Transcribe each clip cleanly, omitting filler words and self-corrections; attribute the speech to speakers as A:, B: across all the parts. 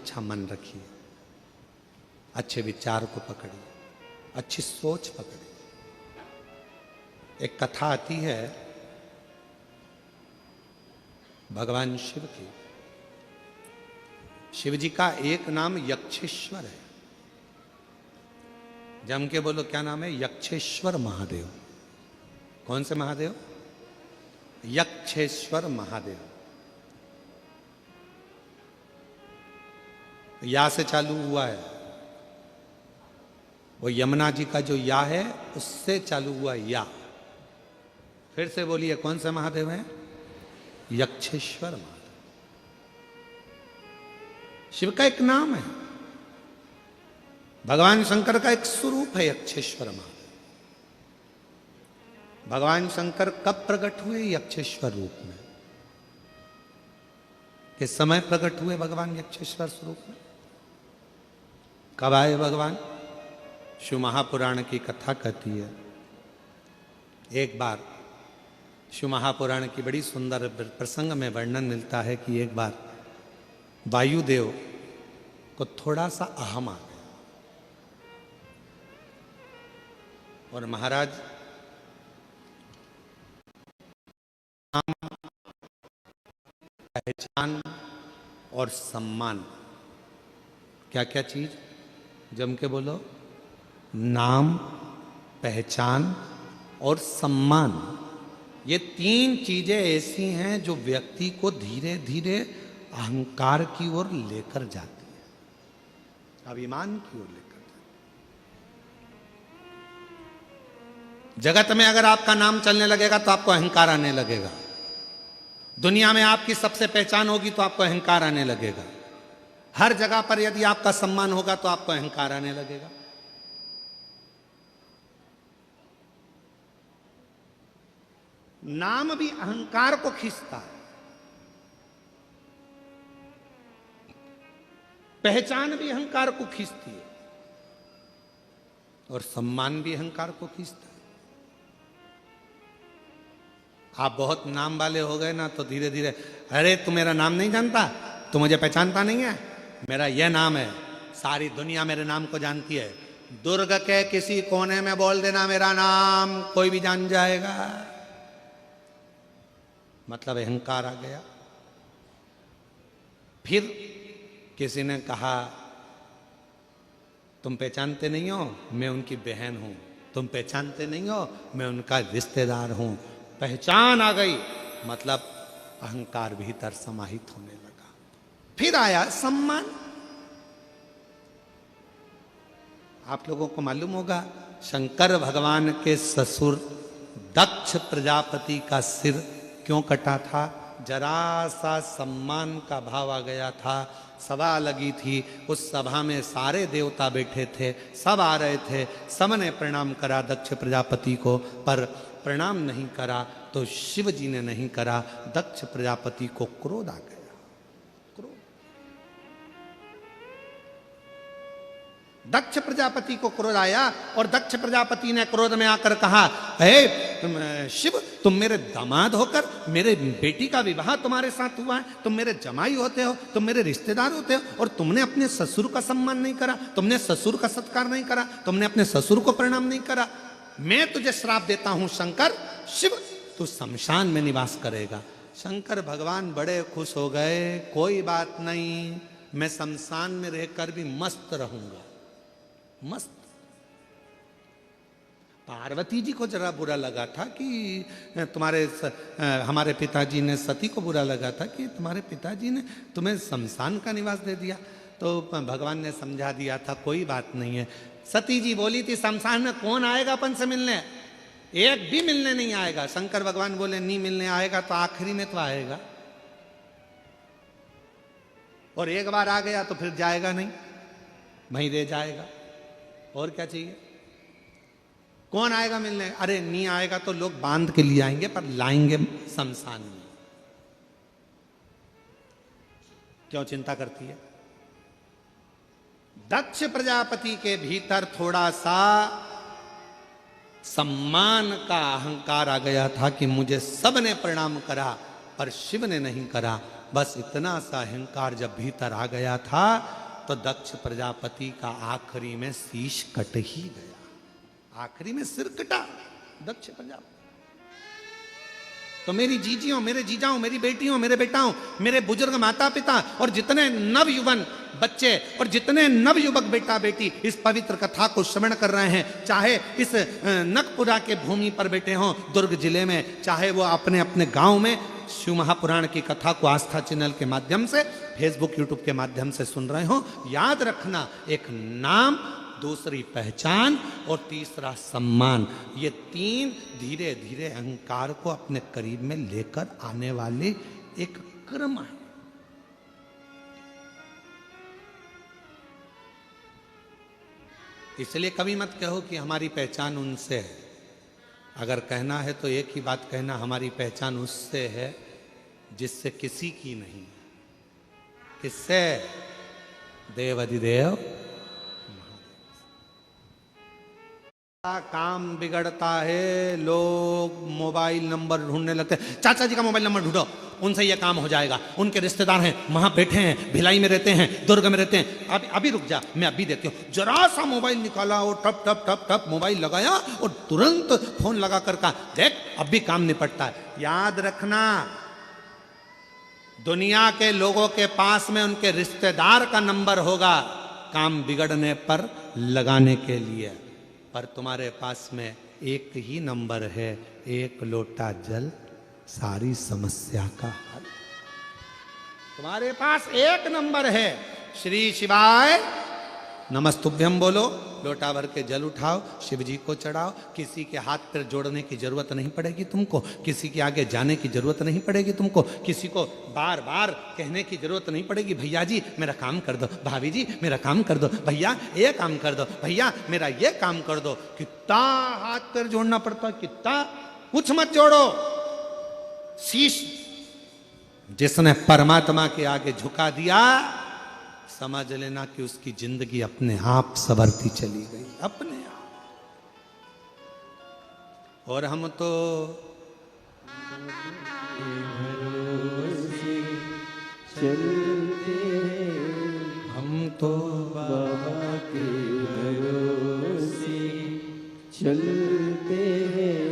A: अच्छा मन रखिए, अच्छे विचार को पकड़िए, अच्छी सोच पकड़िए। एक कथा आती है भगवान शिव की। शिव जी का एक नाम यक्षेश्वर है। जम के बोलो क्या नाम है? यक्षेश्वर महादेव। कौन से महादेव? यक्षेश्वर महादेव। या से चालू हुआ है, वो यमुना जी का जो या है उससे चालू हुआ या। फिर से बोलिए कौन से महादेव है? यक्षेश्वर महादेव। शिव का एक नाम है, भगवान शंकर का एक स्वरूप है यक्षेश्वर महादेव। भगवान शंकर कब प्रकट हुए? यक्षेश्वर रूप में। किस समय प्रकट हुए भगवान यक्षेश्वर स्वरूप में? कब आए भगवान? शिव महापुराण की कथा कहती है, एक बार शिव महापुराण की बड़ी सुंदर प्रसंग में वर्णन मिलता है कि एक बार वायुदेव को थोड़ा सा अहम आ गया और महाराज पहचान और सम्मान, क्या क्या चीज? जम के बोलो। नाम, पहचान और सम्मान, ये तीन चीजें ऐसी हैं जो व्यक्ति को धीरे धीरे अहंकार की ओर लेकर जाती है, अभिमान की ओर लेकर जाती है। जगत में अगर आपका नाम चलने लगेगा तो आपको अहंकार आने लगेगा। दुनिया में आपकी सबसे पहचान होगी तो आपको अहंकार आने लगेगा। हर जगह पर यदि आपका सम्मान होगा तो आपको अहंकार आने लगेगा। नाम भी अहंकार को खींचता है, पहचान भी अहंकार को खींचती है और सम्मान भी अहंकार को खींचता है। आप बहुत नाम वाले हो गए ना तो धीरे धीरे, अरे तू मेरा नाम नहीं जानता, तू मुझे पहचानता नहीं है, मेरा यह नाम है, सारी दुनिया मेरे नाम को जानती है। दुर्ग के किसी कोने में बोल देना मेरा नाम, कोई भी जान जाएगा। मतलब अहंकार आ गया। फिर किसी ने कहा तुम पहचानते नहीं हो, मैं उनकी बहन हूं। तुम पहचानते नहीं हो, मैं उनका रिश्तेदार हूं। पहचान आ गई, मतलब अहंकार भीतर समाहित होने लगा। फिर आया सम्मान। आप लोगों को मालूम होगा शंकर भगवान के ससुर दक्ष प्रजापति का सिर क्यों कटा था? जरा सा सम्मान का भाव आ गया था। सभा लगी थी, उस सभा में सारे देवता बैठे थे, सब आ रहे थे, सबने प्रणाम करा दक्ष प्रजापति को, पर प्रणाम नहीं करा तो शिव जी ने नहीं करा। दक्ष प्रजापति को क्रोध आ गया। दक्ष प्रजापति को क्रोध आया और दक्ष प्रजापति ने क्रोध में आकर कहा, हे शिव, तुम मेरे दामाद होकर मेरे बेटी का विवाह तुम्हारे साथ हुआ है, तुम मेरे जमाई होते हो, तुम मेरे रिश्तेदार होते हो, और तुमने अपने ससुर का सम्मान नहीं करा, तुमने ससुर का सत्कार नहीं करा, तुमने अपने ससुर को प्रणाम नहीं करा। मैं तुझे श्राप देता हूं शंकर, शिव, तू शमशान में निवास करेगा। शंकर भगवान बड़े खुश हो गए, कोई बात नहीं, मैं शमशान में रहकर भी मस्त रहूंगा। मस्त। पार्वती जी को जरा बुरा लगा था कि हमारे पिताजी ने, सती को बुरा लगा था कि तुम्हारे पिताजी ने तुम्हें शमशान का निवास दे दिया। तो भगवान ने समझा दिया था कोई बात नहीं है। सती जी बोली थी शमशान में कौन आएगा अपन से मिलने, एक भी मिलने नहीं आएगा। शंकर भगवान बोले नहीं मिलने आएगा तो आखिरी में तो आएगा, और एक बार आ गया तो फिर जाएगा नहीं, वहीं रह जाएगा। और क्या चाहिए? कौन आएगा मिलने? अरे नहीं आएगा तो लोग बांध के लिए आएंगे, पर लाएंगे शमशान में। क्यों चिंता करती है? दक्ष प्रजापति के भीतर थोड़ा सा सम्मान का अहंकार आ गया था कि मुझे सबने प्रणाम करा पर शिव ने नहीं करा। बस इतना सा अहंकार जब भीतर आ गया था तो दक्ष प्रजापति का आखिरी में शीश कट ही गया, आखिरी में सिर कटा दक्ष प्रजापति। तो मेरी जीजियों, मेरे जीजाओं, मेरी बेटियों, मेरे बेटाओं, मेरे बुजुर्ग माता पिता और जितने नवयुवन बच्चे और जितने नवयुवक बेटा बेटी इस पवित्र कथा को श्रवण कर रहे हैं, चाहे इस नखपुरा के भूमि पर बैठे हों दुर्ग जिले में, चाहे वो अपने अपने गांव में शिव महापुराण की कथा को आस्था चैनल के माध्यम से, फेसबुक यूट्यूब के माध्यम से सुन रहे हो, याद रखना एक नाम, दूसरी पहचान और तीसरा सम्मान, ये तीन धीरे धीरे अहंकार को अपने करीब में लेकर आने वाले एक क्रम है। इसलिए कभी मत कहो कि हमारी पहचान उनसे है। अगर कहना है तो एक ही बात कहना, हमारी पहचान उससे है जिससे किसी की नहीं। किससे? देव अधिदेव। काम बिगड़ता है, लोग मोबाइल नंबर ढूंढने लगते हैं, चाचा जी का मोबाइल नंबर ढूंढो, उनसे ये काम हो जाएगा, उनके रिश्तेदार हैं, वहां बैठे हैं, भिलाई में रहते हैं, दुर्ग में रहते हैं। अभी रुक जा, मैं अभी देती हूँ। जरा सा मोबाइल निकाला और टप टप टप टप मोबाइल लगाया और तुरंत फोन लगा कर कहा, देख अब भी काम निपटता है। याद रखना, दुनिया के लोगों के पास में उनके रिश्तेदार का नंबर होगा काम बिगड़ने पर लगाने के लिए, पर तुम्हारे पास में एक ही नंबर है, एक लोटा जल, सारी समस्या का हल। तुम्हारे पास एक नंबर है, श्री शिवाय नमस्तुभ्यम बोलो, लोटा भर के जल उठाओ, शिव जी को चढ़ाओ। किसी के हाथ पर जोड़ने की जरूरत नहीं पड़ेगी तुमको, किसी के आगे जाने की जरूरत नहीं पड़ेगी तुमको, किसी को बार बार कहने की जरूरत नहीं पड़ेगी, भैया जी मेरा काम कर दो, भाभी जी मेरा काम कर दो, भैया ये काम कर दो, भैया मेरा ये काम कर दो। कितना हाथ पर जोड़ना पड़ता है, कितना। कुछ मत जोड़ो, शीश जिसने परमात्मा के आगे झुका दिया, समझ लेना कि उसकी जिंदगी अपने आप संवरती चली गई, अपने आप। और हम तो
B: चलते,
A: हम तो
B: बाबा के भरोसे चलते हैं।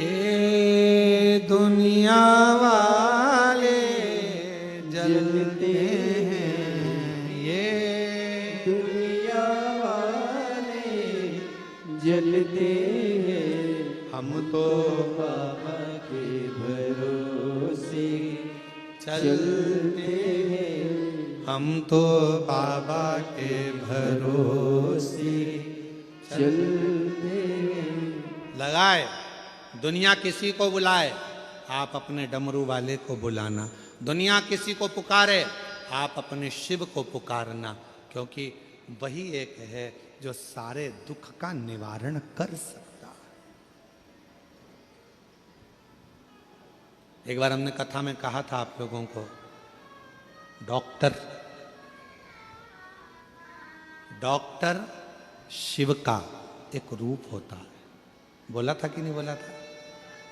A: ये दुनिया वाले जलते हैं, ये
B: दुनिया वाले जलते हैं,
A: हम तो
B: बाबा के भरोसे
A: चलते
B: हैं।
A: हम तो बाबा के भरोसे
B: चलते हैं।
A: लगाए। दुनिया किसी को बुलाए, आप अपने डमरू वाले को बुलाना। दुनिया किसी को पुकारे, आप अपने शिव को पुकारना, क्योंकि वही एक है जो सारे दुख का निवारण कर सकता है। एक बार हमने कथा में कहा था आप लोगों को, डॉक्टर शिव का एक रूप होता है। बोला था कि नहीं बोला था?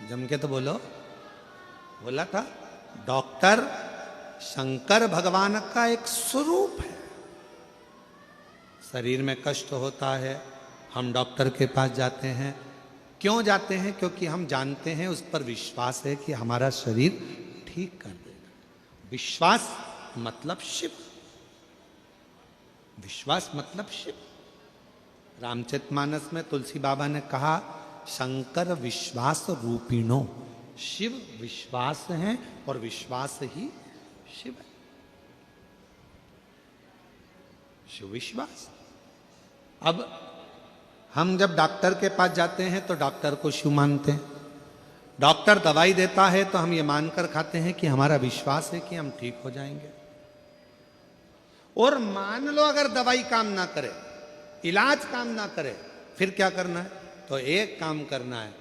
A: जम के तो बोलो। बोला था, डॉक्टर शंकर भगवान का एक स्वरूप है। शरीर में कष्ट होता है, हम डॉक्टर के पास जाते हैं। क्यों जाते हैं? क्योंकि हम जानते हैं, उस पर विश्वास है कि हमारा शरीर ठीक कर देगा। विश्वास मतलब शिव, विश्वास मतलब शिव। रामचरितमानस में तुलसी बाबा ने कहा, शंकर विश्वास रूपिणो, शिव विश्वास है और विश्वास ही शिव है। शिव विश्वास। अब हम जब डॉक्टर के पास जाते हैं तो डॉक्टर को शिव मानते हैं। डॉक्टर दवाई देता है तो हम ये मानकर खाते हैं कि हमारा विश्वास है कि हम ठीक हो जाएंगे। और मान लो अगर दवाई काम ना करे, इलाज काम ना करे, फिर क्या करना है? तो एक काम करना है,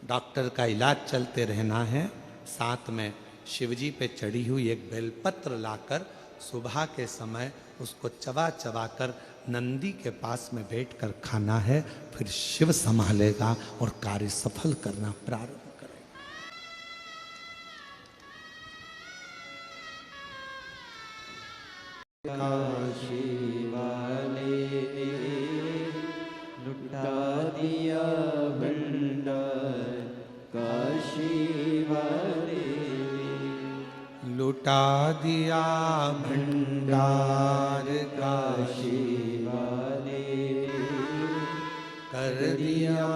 A: डॉक्टर का इलाज चलते रहना है, साथ में शिवजी पे चढ़ी हुई एक बेलपत्र लाकर सुबह के समय उसको चबा चबा कर नंदी के पास में बैठकर खाना है। फिर शिव संभालेगा और कार्य सफल करना प्रारंभ करेगा।
B: काशी वाले ने लुटा दिया भंडार काशी वाले ने
A: लुटा दिया भंडार
B: काशी वाले
A: कर
B: दिया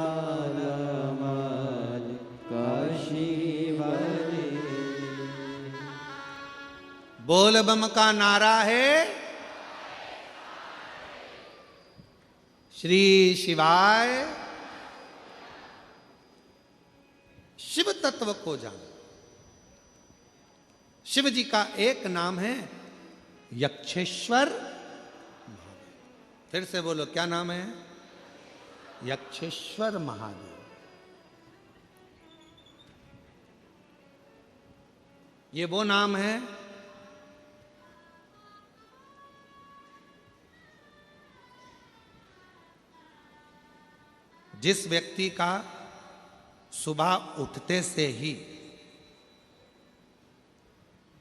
B: माल काशी वाले।
A: बोल बम का नारा है श्री शिवाय। शिव तत्व को जान। शिव जी का एक नाम है यक्षेश्वर। फिर से बोलो, क्या नाम है? यक्षेश्वर महादेव। ये वो नाम है जिस व्यक्ति का सुबह उठते से ही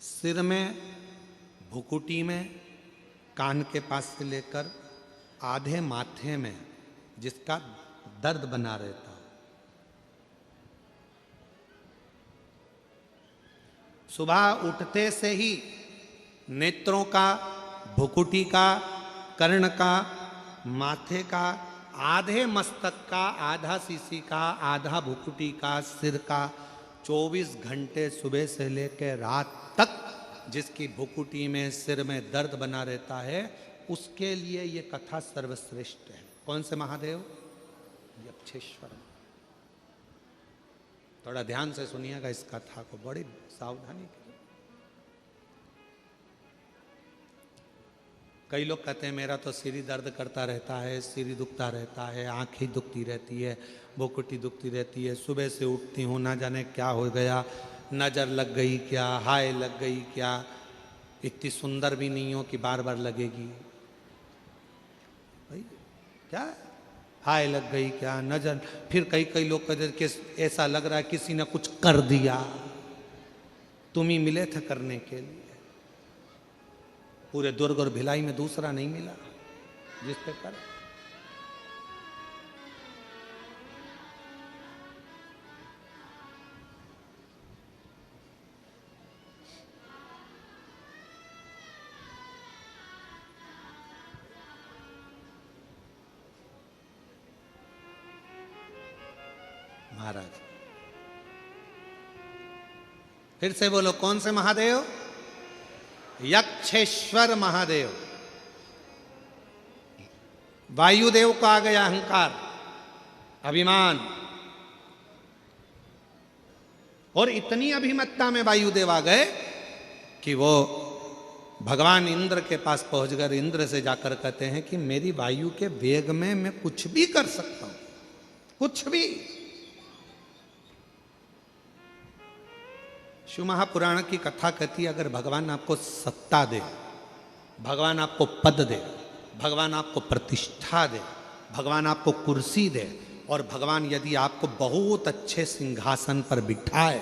A: सिर में, भुकुटी में, कान के पास से लेकर आधे माथे में जिसका दर्द बना रहता है, सुबह उठते से ही नेत्रों का, भुकुटी का, कर्ण का, माथे का, आधे मस्तक का, आधा सीसी का, आधा भुकुटी का, सिर का, 24 घंटे सुबह से लेकर रात तक जिसकी भुकुटी में, सिर में दर्द बना रहता है, उसके लिए ये कथा सर्वश्रेष्ठ है। कौन से महादेव? यक्षेश्वर। थोड़ा ध्यान से सुनिएगा इस कथा को, बड़ी सावधानी के। कई लोग कहते हैं मेरा तो सिर ही दर्द करता रहता है, सिर ही दुखता रहता है, आँखें दुखती रहती है, भुकुटी दुखती रहती है, सुबह से उठती हूँ ना जाने क्या हो गया, नज़र लग गई क्या, हाय लग गई क्या, इतनी सुंदर भी नहीं हो कि बार बार लगेगी। भाई क्या हाय लग गई क्या, नज़र। फिर कई लोग कहते कि ऐसा लग रहा है किसी ने कुछ कर दिया, तुम ही मिले थे करने के लिए। पूरे दुर्ग और भिलाई में दूसरा नहीं मिला जिस पे कर। महाराज फिर से बोलो, कौन से महादेव? यक्षेश्वर महादेव। वायुदेव को आ गया अहंकार, अभिमान, और इतनी अभिमत्ता में वायुदेव आ गए कि वो भगवान इंद्र के पास पहुंचकर इंद्र से जाकर कहते हैं कि मेरी वायु के वेग में मैं कुछ भी कर सकता हूं, कुछ भी। शिव महापुराण की कथा कहती है अगर भगवान आपको सत्ता दे, भगवान आपको पद दे, भगवान आपको प्रतिष्ठा दे, भगवान आपको कुर्सी दे, और भगवान यदि आपको बहुत अच्छे सिंहासन पर बिठाए,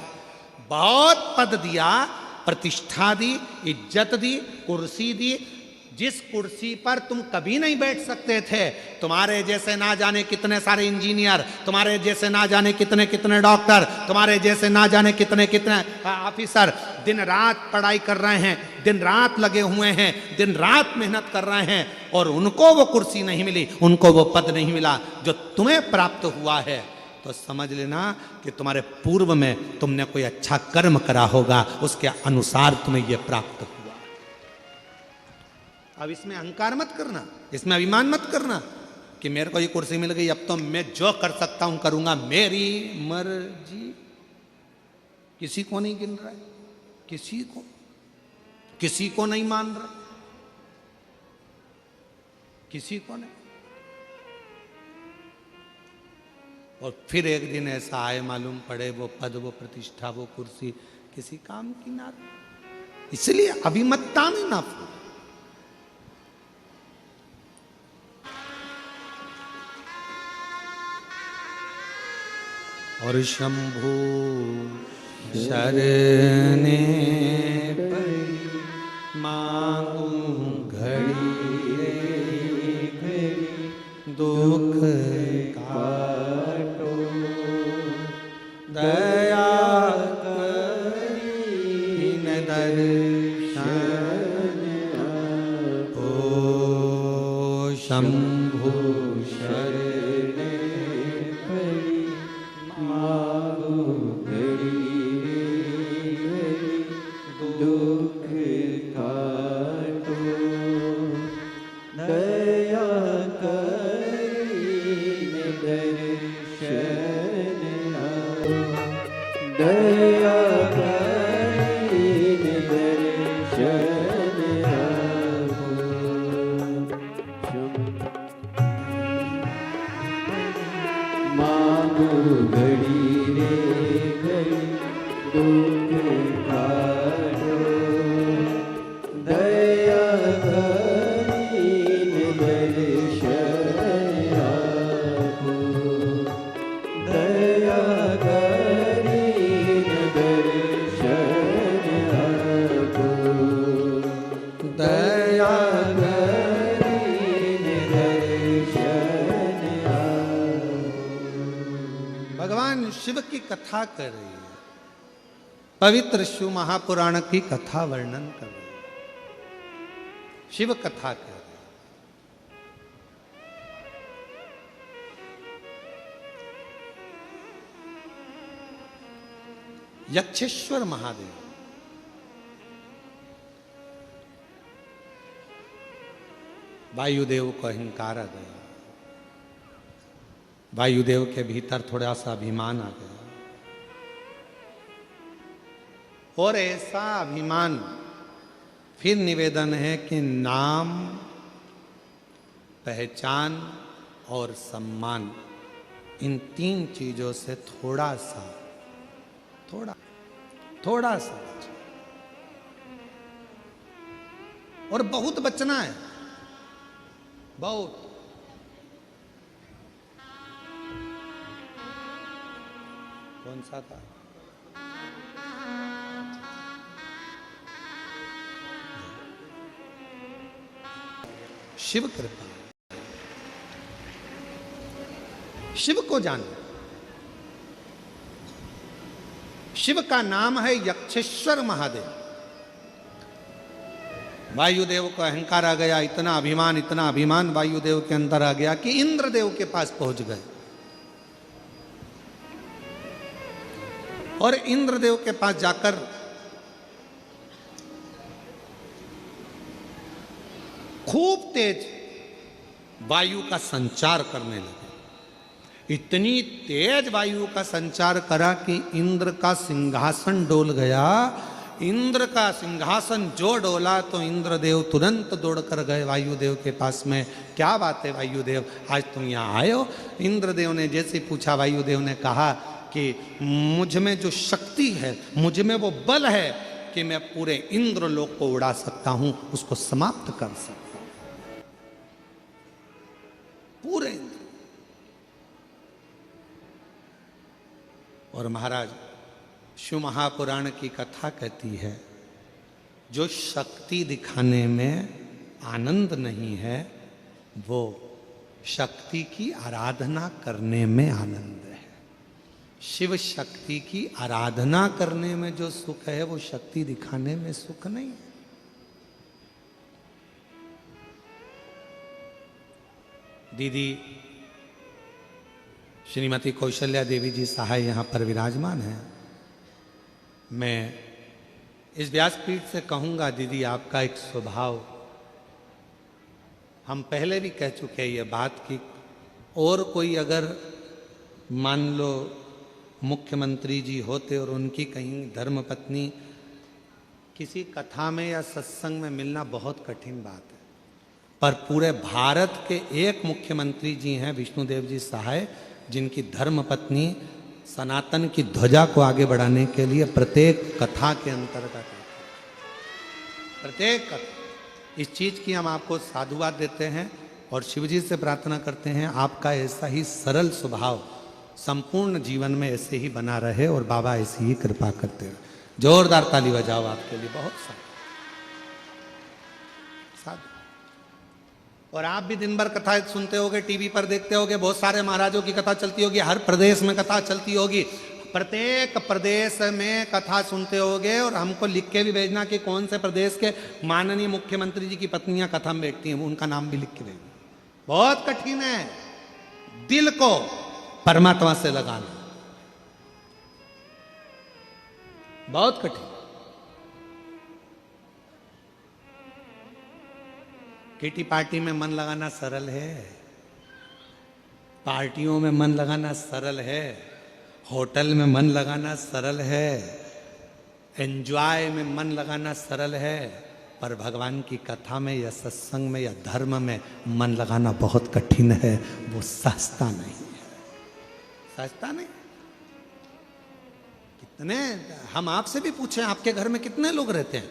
A: बहुत पद दिया, प्रतिष्ठा दी, इज्जत दी, कुर्सी दी, जिस कुर्सी पर तुम कभी नहीं बैठ सकते थे, तुम्हारे जैसे ना जाने कितने सारे इंजीनियर, तुम्हारे जैसे ना जाने कितने कितने डॉक्टर, तुम्हारे जैसे ना जाने कितने कितने ऑफिसर दिन रात पढ़ाई कर रहे हैं, दिन रात लगे हुए हैं, दिन रात मेहनत कर रहे हैं, और उनको वो कुर्सी नहीं मिली, उनको वो पद नहीं मिला जो तुम्हें प्राप्त हुआ है। तो समझ लेना कि तुम्हारे पूर्व में तुमने कोई अच्छा कर्म करा होगा, उसके अनुसार तुम्हें यह प्राप्त हुआ। अब इसमें अहंकार मत करना, इसमें अभिमान मत करना कि मेरे को ये कुर्सी मिल गई, अब तो मैं जो कर सकता हूं करूंगा, मेरी मर्जी। किसी को नहीं गिन रहा है, किसी को नहीं मान रहा, किसी को नहीं। और फिर एक दिन ऐसा आए मालूम पड़े वो पद, वो प्रतिष्ठा, वो कुर्सी किसी काम की ना। इसलिए अभिमत्ता में ना फूल। और शंभु शरणे मांगू
B: घड़ी रे घड़ी
A: दुख
B: काटो
A: दया
B: करीन
A: दर्शन
B: आपको
A: ओ शंभु
B: शरणे पड़ी मागो घड़ी रे घड़ी दुख काटो दया करीन दर्शन आओ दया करीन दर्शन आओ मागो घड़ी रे घड़ी दुख काटो दया करीन दर्शन आपको दया करीन दर्शन आपको
A: दया
B: करीन दर्शन आपको
A: भगवान शिव की कथा कर रही है, पवित्र शिव महापुराण की कथा वर्णन कर रही है, शिव कथा कर रही है। यक्षेश्वर महादेव वायुदेव को अहंकार आ गया, वायुदेव के भीतर थोड़ा सा अभिमान आ गया, और ऐसा अभिमान फिर निवेदन है कि नाम, पहचान और सम्मान, इन तीन चीजों से थोड़ा सा और बहुत बचना है, बहुत। कौन सा था? शिव कृपा, शिव को जानो। शिव का नाम है यक्षेश्वर महादेव। वायुदेव को अहंकार आ गया, इतना अभिमान वायुदेव के अंदर आ गया कि इंद्रदेव के पास पहुंच गए, और इंद्रदेव के पास जाकर खूब तेज वायु का संचार करने लगे। इतनी तेज वायु का संचार करा कि इंद्र का सिंहासन डोल गया। इंद्र का सिंहासन जो डोला तो इंद्रदेव तुरंत दौड़कर गए वायुदेव के पास में। क्या बात है वायुदेव, आज तुम यहाँ आए हो? इंद्रदेव ने जैसे पूछा, वायुदेव ने कहा कि मुझ में जो शक्ति है, मुझ में वो बल है कि मैं पूरे इंद्रलोक को उड़ा सकता हूं, उसको समाप्त कर सकता हूं, पूरे इंद्र। और महाराज, शिव महापुराण की कथा कहती है, जो शक्ति दिखाने में आनंद नहीं है, वो शक्ति की आराधना करने में आनंद है। शिव शक्ति की आराधना करने में जो सुख है, वो शक्ति दिखाने में सुख नहीं है। दीदी श्रीमती कौशल्या देवी जी सहाय यहाँ पर विराजमान हैं। मैं इस व्यासपीठ से कहूँगा, दीदी आपका एक स्वभाव, हम पहले भी कह चुके हैं ये बात कि और कोई अगर मान लो मुख्यमंत्री जी होते और उनकी कहीं धर्मपत्नी किसी कथा में या सत्संग में मिलना बहुत कठिन बात है, पर पूरे भारत के एक मुख्यमंत्री जी हैं विष्णुदेव जी सहाय, जिनकी धर्मपत्नी सनातन की ध्वजा को आगे बढ़ाने के लिए प्रत्येक कथा के अंतर्गत, प्रत्येक कथा, इस चीज की हम आपको साधुवाद देते हैं और शिवजी से प्रार्थना करते हैं आपका ऐसा ही सरल स्वभाव संपूर्ण जीवन में ऐसे ही बना रहे और बाबा ऐसी ही कृपा करते रहे। जोरदार ताली बजाओ आपके लिए, बहुत साधु। और आप भी दिन भर कथा सुनते होगे, टीवी पर देखते होगे, बहुत सारे महाराजों की कथा चलती होगी, हर प्रदेश में कथा चलती होगी, प्रत्येक प्रदेश में कथा सुनते होगे। और हमको लिख के भी भेजना कि कौन से प्रदेश के माननीय मुख्यमंत्री जी की पत्नियां कथा में बैठती हैं, उनका नाम भी लिख के भेजना। बहुत कठिन है दिल को परमात्मा से लगाना, बहुत कठिन। किटी पार्टी में मन लगाना सरल है, पार्टियों में मन लगाना सरल है, होटल में मन लगाना सरल है, एंजॉय में मन लगाना सरल है, पर भगवान की कथा में या सत्संग में या धर्म में मन लगाना बहुत कठिन है। वो सस्ता नहीं है, सस्ता नहीं। कितने, हम आपसे भी पूछें, आपके घर में कितने लोग रहते हैं?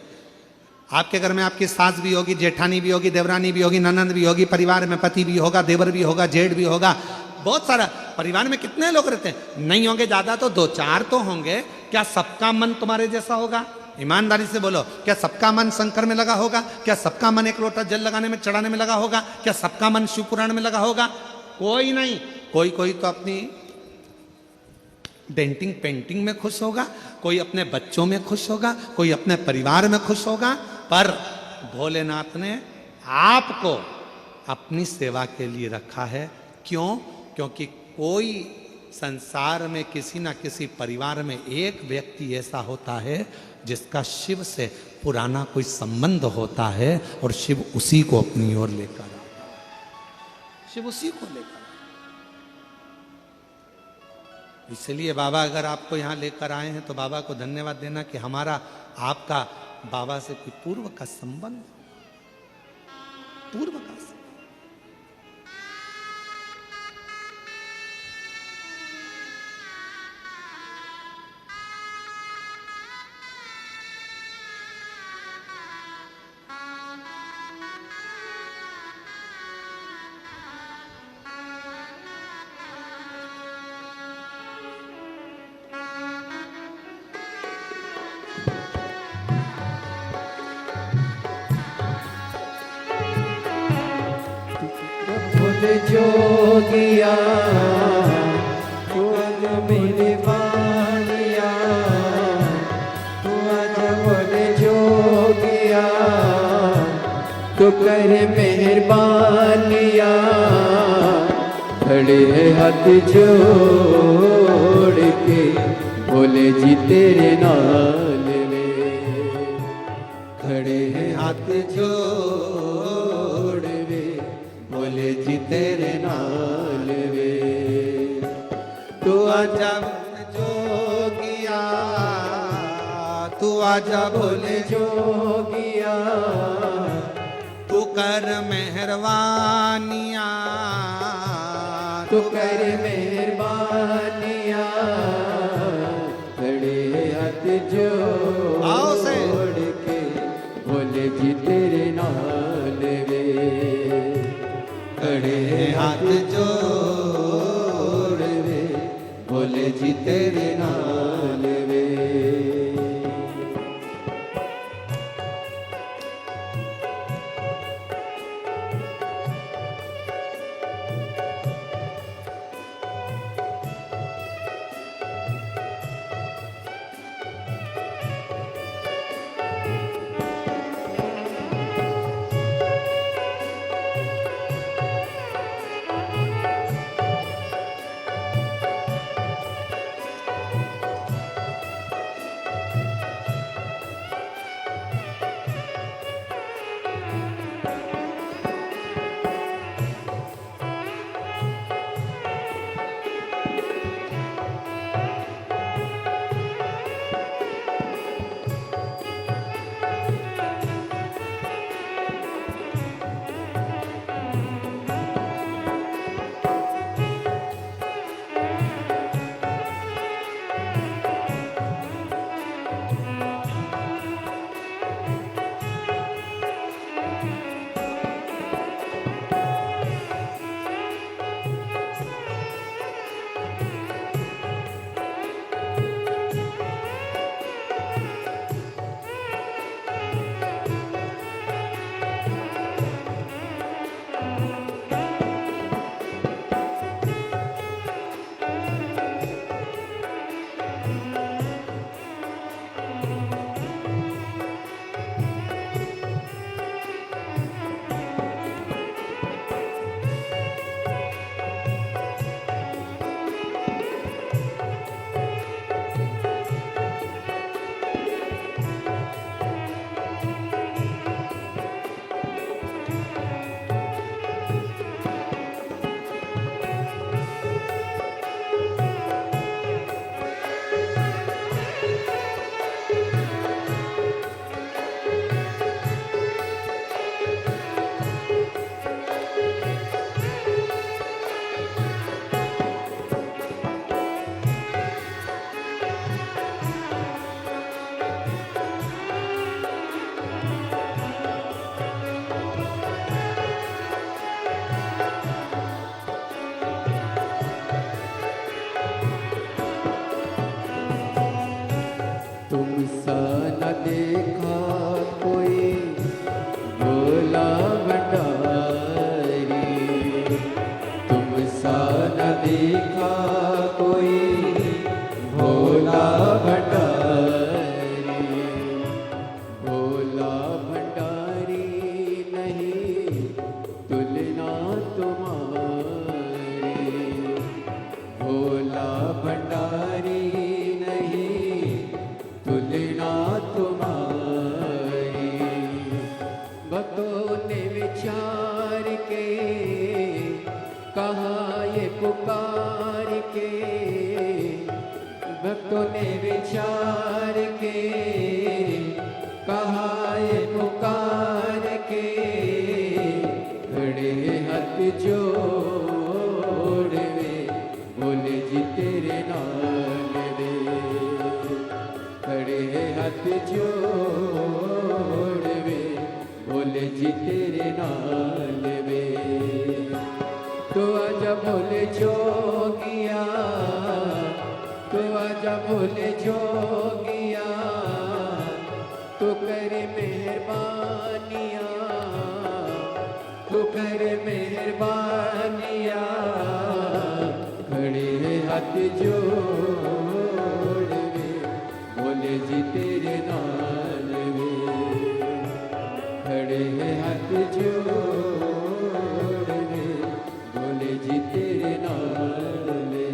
A: आपके घर में आपकी सास भी होगी, जेठानी भी होगी, देवरानी भी होगी, ननंद भी होगी, परिवार में पति भी होगा, देवर भी होगा, जेठ भी होगा, बहुत सारा। परिवार में कितने लोग रहते हैं? नहीं होंगे ज्यादा तो 2-4 तो होंगे। क्या सबका मन तुम्हारे जैसा होगा? ईमानदारी से बोलो, क्या सबका मन शंकर में लगा होगा? क्या सबका मन एक लोटा जल लगाने में, चढ़ाने में लगा होगा? क्या सबका मन शिव पुराण में लगा होगा? कोई नहीं। कोई कोई तो अपनी डेंटिंग पेंटिंग में खुश होगा, कोई अपने बच्चों में खुश होगा, कोई अपने परिवार में खुश होगा। पर भोलेनाथ ने आपको अपनी सेवा के लिए रखा है। क्यों? क्योंकि कोई संसार में किसी ना किसी परिवार में एक व्यक्ति ऐसा होता है जिसका शिव से पुराना कोई संबंध होता है, और शिव उसी को अपनी ओर लेकर आता है, शिव उसी को लेकर आता है। इसलिए बाबा अगर आपको यहाँ लेकर आए हैं तो बाबा को धन्यवाद देना कि हमारा आपका बाबा से कोई पूर्व का संबंध, पूर्व का संबंध।
B: जोगिया तू आज मेरे बानिया, तू आज बोले जोगिया तू कर मेहरबानिया। खड़े हैं हाथ जोड़ के बोले जी तेरे नाल में, खड़े हैं हाथ जोड़ वे बोले जी तेरे नाल वे। तू आजा जोगिया, तू आजा बोले जोगिया
A: तू कर मेहरबानिया,
B: तू कर मेहरबानिया। खड़े हाथ
A: आओ से।
B: जोड़ के बोले जी तेरे नाल वे, खड़े हाथ जोड़ वे बोले जी तेरे नाल वे। के, कहाँ ये पुकार के, भक्तों ने विचार के, कहाँ ये पुकार के, खड़े हाथ जोड़ वे, बोले जी तेरे नाम वे, खड़े हाथ जोड़ वे, बोले जी तेरे नाम वे। तो आजा बोले जोगिया, तो आजा बोले जोगिया, तो करे मेहरबानिया, तो करे मेहरबानिया, खड़े हाथ जोड़ वे, बोले जी तेरे नाल वे, खड़े हाथ जोड़ वे, बोले जी तेरे नाल वे।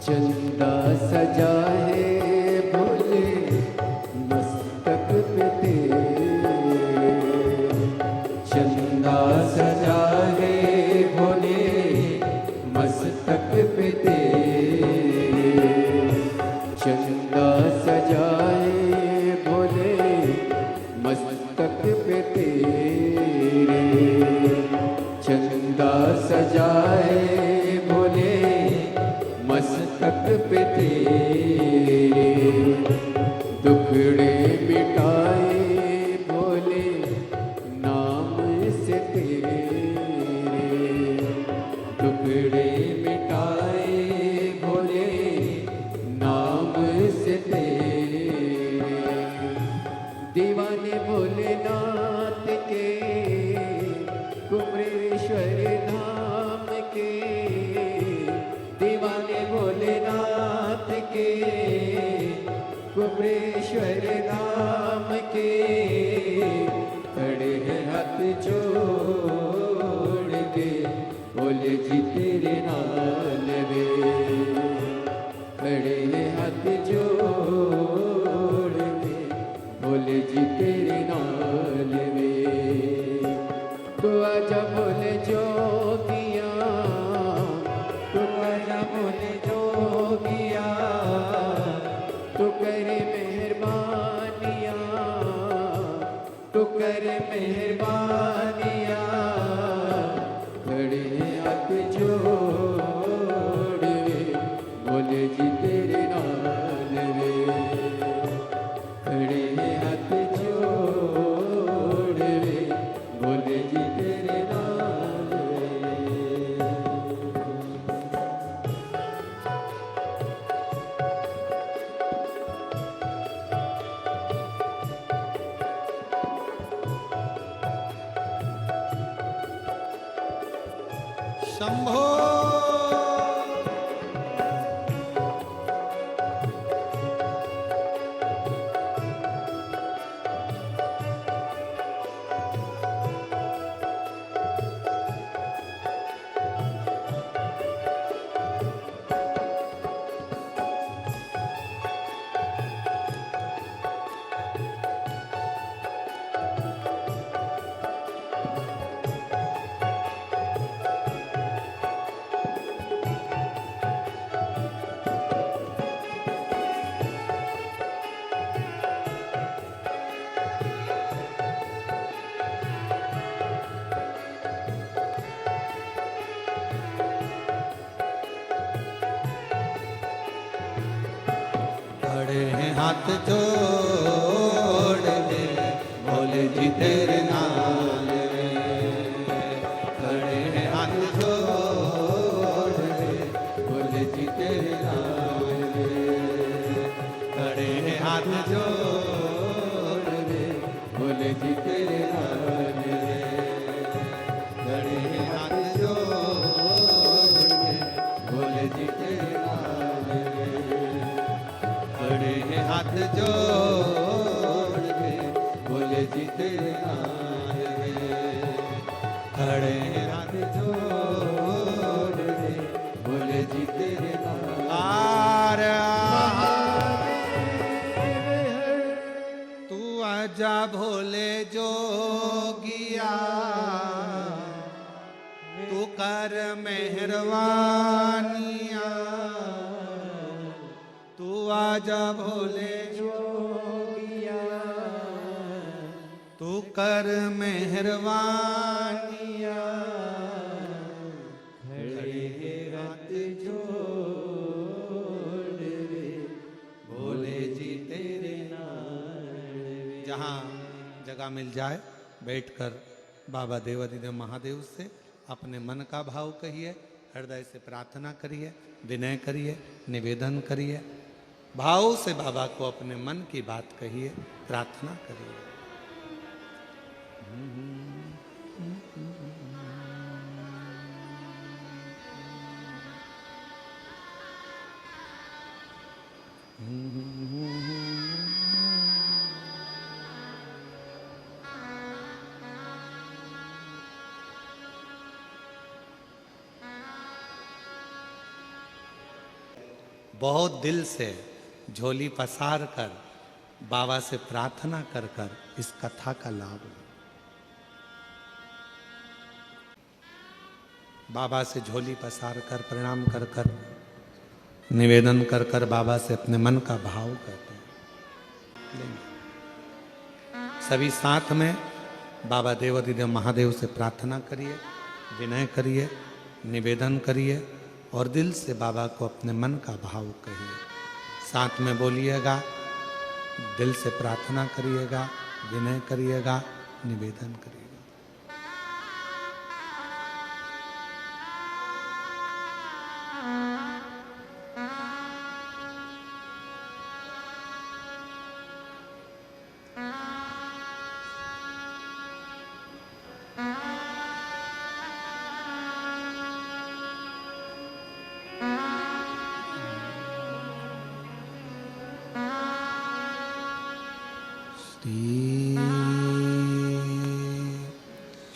B: चंदा सजा है भोले मस्तक पे तेरे, चंदा सजा है भोले मस्तक पे तेरे, चंदा सजा है भोले मस्तक पे तेरे, चंदा सजा है भोले मस्तक पे तेरे, दुखड़े मिटाए भोले नाम से तेरे, दुखड़े मिटाए भोले नाम से तेरे, दीवाने भोलेनाथ के, कुमरेश्वर धाम के, दीवाने भोलेनाथ के, कुमरेश्वर धाम के, खड़े हैं हाथ जोड़ के, बोले जी तेरे नाल वे, खड़े हैं हाथ जोड़ के, बोले जी तेरे नाल वे। तो आजा बोले जोगिया, तो आजा बोले जोगिया, तो करे मेहरबानिया, तो करे मेहरबानिया, खड़े हाथ जोड़ वे, बोले जी तेरे नाल वे, खड़े हाथ जोड़ वे, बोले जी तेरे नाल वे।
A: शंभो। खड़े हैं हाथ जोड़ के बोले जी तेरे नाल रे। खड़े हैं हाथ जोड़ के बोले जी तेरे नाल रे। खड़े हैं हाथ जोड़ के
B: बोले जी तेरे नाल रे।
A: खड़े हैं हाथ जोड़ के
B: बोले जी तेरे नाल रे।
A: खड़े हैं हाथ जोड़ के
B: बोले जी तेरे नाल रे।
A: खड़े हैं हाथ
B: जोड़ रे बोले जी तेरे नाल।
A: तू आजा भोले जोगिया, तू कर मेहरबानिया। तू आजा भोले जोगिया, तू कर मेहरबानिया।
B: खड़े हाथ जोड़ रे बोले जी तेरे नाल रे।
A: जहाँ जगह मिल जाए बैठकर बाबा देवादिदेव महादेव से अपने मन का भाव कहिए, हृदय से प्रार्थना करिए, विनय करिए, निवेदन करिए, भाव से बाबा को अपने मन की बात कहिए, प्रार्थना करिए। बहुत दिल से झोली पसार कर बाबा से प्रार्थना कर कर इस कथा का लाभ लो। बाबा से झोली पसार कर प्रणाम कर कर निवेदन कर कर बाबा से अपने मन का भाव करते हैं। सभी साथ में बाबा देवादिदेव महादेव से प्रार्थना करिए, विनय करिए, निवेदन करिए और दिल से बाबा को अपने मन का भाव कहिए। साथ में बोलिएगा, दिल से प्रार्थना करिएगा, विनय करिएगा, निवेदन करिएगा।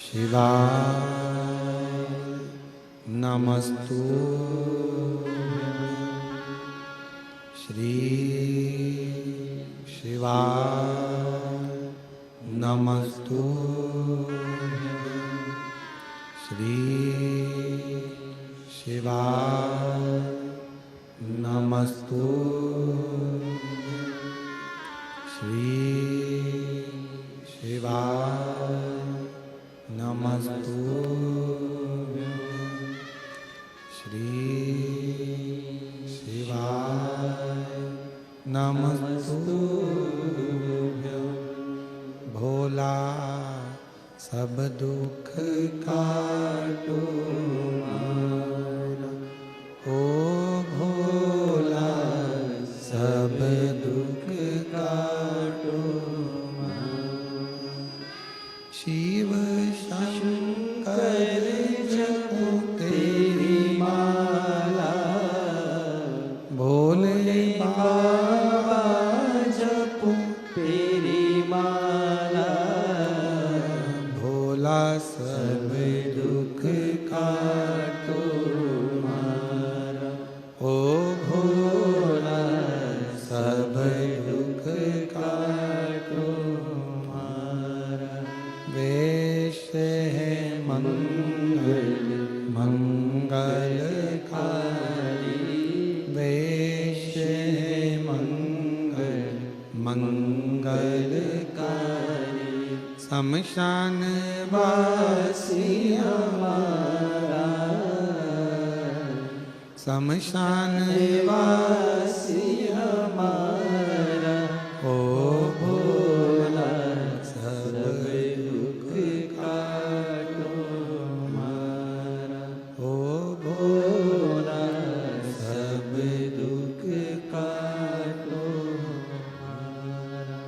A: शिवाय नमस्तु श्री शिवाय नमस्तु श्री शिवाय नमस्तु श्री शिवाय नमस्तु श्री शिवाय नमस्तु भोला सब दुख काटो मारा, ओ भोला सब दुख काटो मारा। शिव शंकर जपो तेरे भोला सब दुख काटो मारा, ओ भोला सब दुख काटो मारा। वेश है मंगल मंगलकारी, वेश है मंगल मंगलकारी। शमशान वासी हमारा, शमशान वासी हमारा, ओ भोला सब दुख काटो मारा, ओ भोला सब दुख काटो मारा।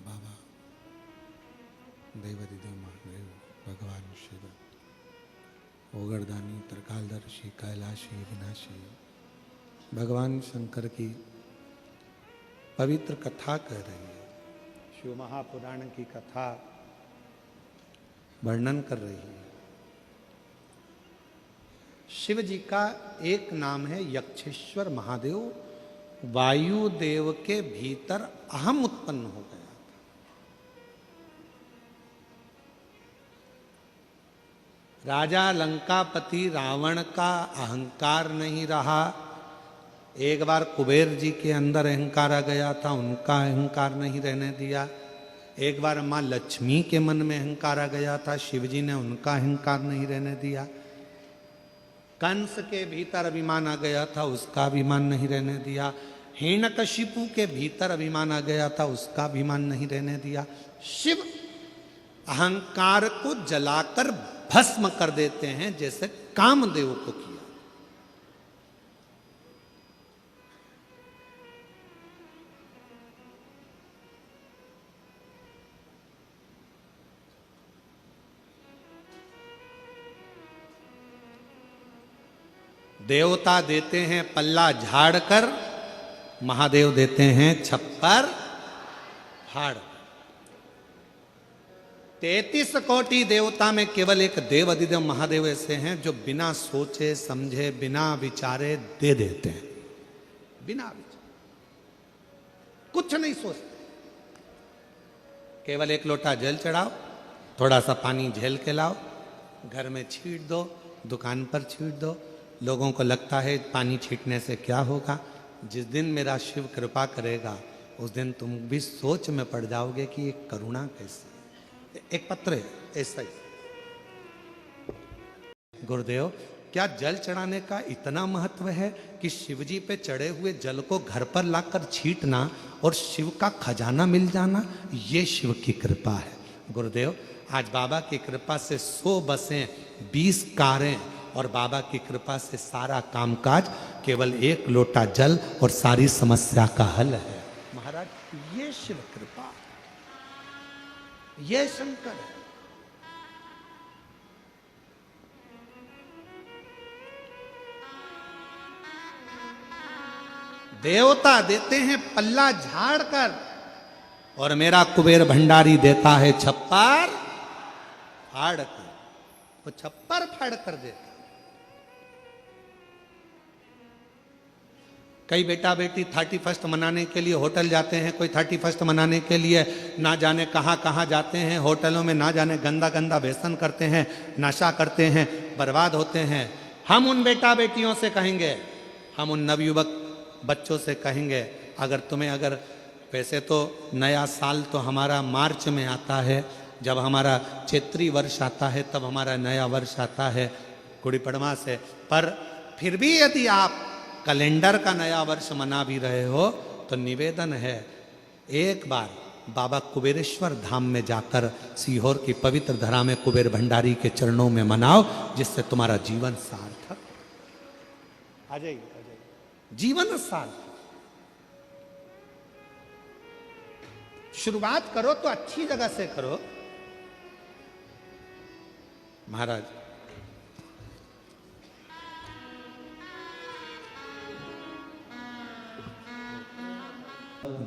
A: बाबा देवादिदेव महादेव भगवान शिव ओगरदानी त्रिकालदर्शी कैलाशी विनाशी भगवान शंकर की पवित्र कथा कह रही है। शिव महापुराण की कथा वर्णन कर रही है। शिव जी का एक नाम है यक्षेश्वर महादेव। वायुदेव के भीतर अहम उत्पन्न हो गया। राजा लंकापति रावण का अहंकार नहीं रहा। एक बार कुबेर जी के अंदर अहंकार आ गया था, उनका अहंकार नहीं रहने दिया। एक बार माँ लक्ष्मी के मन में अहंकार आ गया था, शिव जी ने उनका अहंकार नहीं रहने दिया। कंस के भीतर अभिमान आ गया था, उसका अभिमान नहीं रहने दिया। हिरण्यकशिपु के भीतर अभिमान आ गया था, उसका अभिमान नहीं रहने दिया। शिव अहंकार को जलाकर भस्म कर देते हैं, जैसे कामदेव को किया। देवता देते हैं पल्ला झाड़कर, महादेव देते हैं छप्पर फाड़। 33 कोटि देवता में केवल एक देव अधिदेव महादेव ऐसे हैं जो बिना सोचे समझे बिना विचारे दे देते हैं। बिना विचारे कुछ नहीं सोचते, केवल एक लोटा जल चढ़ाओ, थोड़ा सा पानी झेल के लाओ, घर में छीट दो, दुकान पर छीट दो। लोगों को लगता है पानी छीटने से क्या होगा। जिस दिन मेरा शिव कृपा करेगा उस दिन तुम भी सोच में पड़ जाओगे कि ये करुणा कैसी। एक पत्र है ऐसा ही। गुरुदेव, क्या जल चढ़ाने का इतना महत्व है कि शिव जी पे चढ़े हुए जल को घर पर लाकर छीटना और शिव का खजाना मिल जाना, ये शिव की कृपा है। गुरुदेव, आज बाबा की कृपा से 100 बसें, 20 कारें और बाबा की कृपा से सारा कामकाज, केवल एक लोटा जल और सारी समस्या का हल है। महाराज, ये शिव कृपा, ये शंकर है। देवता देते हैं पल्ला झाड़कर और मेरा कुबेर भंडारी देता है छप्पर फाड़ कर। वो छप्पर फाड़ कर देता। कई बेटा बेटी 31 मनाने के लिए होटल जाते हैं, कोई 31 मनाने के लिए ना जाने कहाँ कहाँ जाते हैं। होटलों में ना जाने गंदा गंदा व्यसन करते हैं, नशा करते हैं, बर्बाद होते हैं। हम उन बेटा बेटियों से कहेंगे, हम उन नवयुवक बच्चों से कहेंगे, अगर वैसे तो नया साल तो हमारा मार्च में आता है, जब हमारा चैत्री वर्ष आता है तब हमारा नया वर्ष आता है गुड़ी पड़वा से। पर फिर भी यदि आप कैलेंडर का नया वर्ष मना भी रहे हो तो निवेदन है, एक बार बाबा कुबेरेश्वर धाम में जाकर सीहोर की पवित्र धरा में कुबेर भंडारी के चरणों में मनाओ, जिससे तुम्हारा जीवन सार्थक आ जाएगी। जीवन सार्थक। शुरुआत करो तो अच्छी जगह से करो। महाराज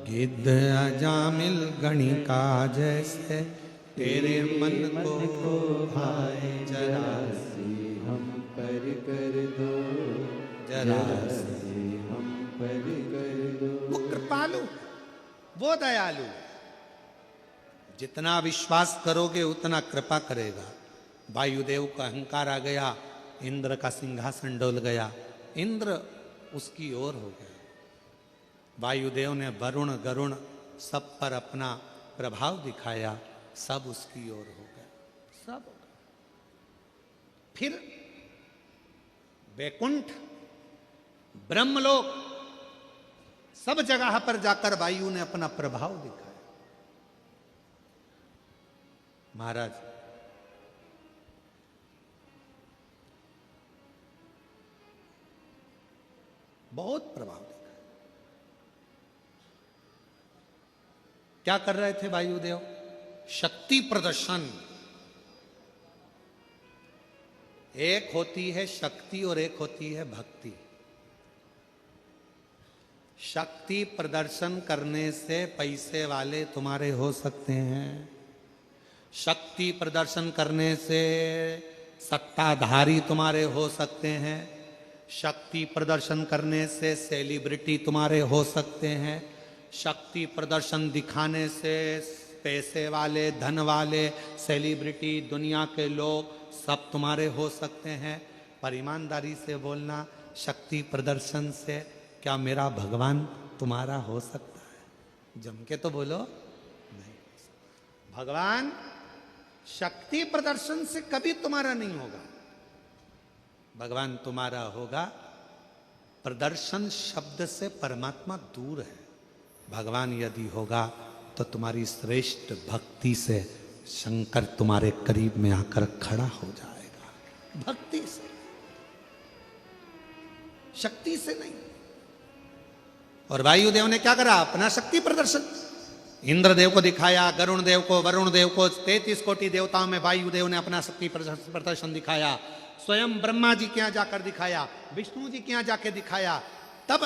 A: गिद्ध अजामिल गणिका जैसे तेरे मन को भाए जरा
B: से हम पर कर दो,
A: जरा
B: से हम पर कर दो।
A: वो कृपालु, वो दयालु, जितना विश्वास करोगे उतना कृपा करेगा। वायुदेव का अहंकार आ गया, इंद्र का सिंहासन डोल गया, इंद्र उसकी ओर हो गया। वायुदेव ने वरुण गरुण सब पर अपना प्रभाव दिखाया, सब उसकी ओर हो गए, सब हो गए। फिर वैकुंठ, ब्रह्मलोक, सब जगह पर जाकर वायु ने अपना प्रभाव दिखाया। महाराज बहुत प्रभाव दिखाया। क्या कर रहे थे वायुदेव? शक्ति प्रदर्शन। एक होती है शक्ति और एक होती है भक्ति। शक्ति प्रदर्शन करने से पैसे वाले तुम्हारे हो सकते हैं, शक्ति प्रदर्शन करने से सत्ताधारी तुम्हारे हो सकते हैं, शक्ति प्रदर्शन करने से सेलिब्रिटी तुम्हारे हो सकते हैं, शक्ति प्रदर्शन दिखाने से पैसे वाले, धन वाले, सेलिब्रिटी, दुनिया के लोग सब तुम्हारे हो सकते हैं। पर ईमानदारी से बोलना, शक्ति प्रदर्शन से क्या मेरा भगवान तुम्हारा हो सकता है? जम के तो बोलो नहीं। भगवान शक्ति प्रदर्शन से कभी तुम्हारा नहीं होगा। भगवान तुम्हारा होगा, प्रदर्शन शब्द से परमात्मा दूर है। भगवान यदि होगा तो तुम्हारी श्रेष्ठ भक्ति से शंकर तुम्हारे करीब में आकर खड़ा हो जाएगा। भक्ति से, शक्ति से नहीं। और वायुदेव ने क्या करा? अपना शक्ति प्रदर्शन इंद्रदेव को दिखाया, गरुण देव को, वरुण देव को, 33 कोटि देवताओं में वायुदेव ने अपना शक्ति प्रदर्शन दिखाया। स्वयं ब्रह्मा जी के यहां जाकर दिखाया, विष्णु जी के यहां जाकर दिखाया। तब